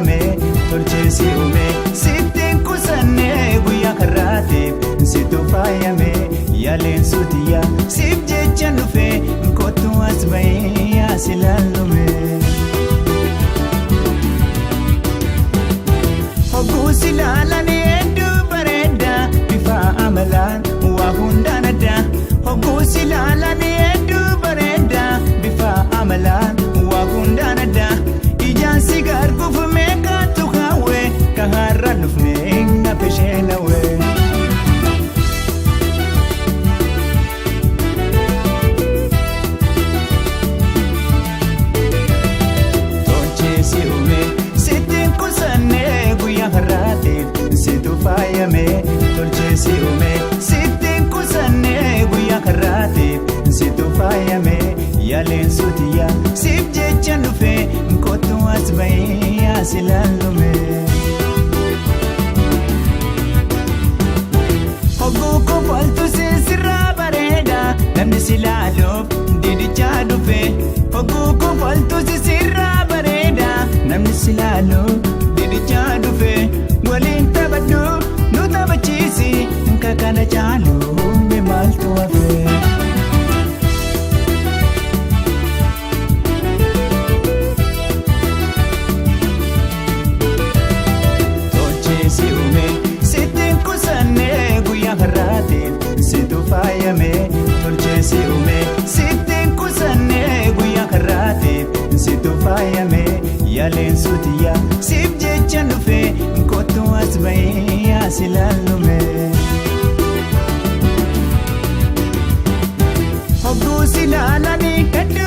faayame tolcheesi uume sittiin kusannee guyyaa karraatiif situ faayame yaaleen suutiyaa siif jecha dhufee kottu as bahee as ilaalume. Hogguus ilaalanii hedduu bareeda bifa amalaan waa hundaan adda. Hogguus ilaalanii hedduu bareeda bifa amalaan waa hundaan adda. Ijaan si garguuf meeqatu kaawwe ka har'a dhufnee na pesheenawe. Tolcheesi uume sittiin kusannee guyyaa har'aatiif situ faayame tolcheesi uume sittiin kusannee guyyaa har'aatiif situ faayame yaaleen suutiyaa siif jecha dhufee kottu as bahee as ilaalume. Hogguu kofaltu sirraa bareeda namni si ilaaluuf didichaa dhufe. Hogguu kofaltu sirraa bareeda namni si ilaaluuf didichaa dhufe. Waliin taphadhu nu taphachiisi ka kana caalu mee maaltu hafe. Tolcheesi uume sittiin kusannee guyyaa har'aatiif situ faayame tolcheesi uume sittiin kusannee guyyaa har'aatiif situ faayame yaaleen suutiyaa siif jecha dhufee kottu as bahee as ilaalume. Hogguus ilaalanii hedduu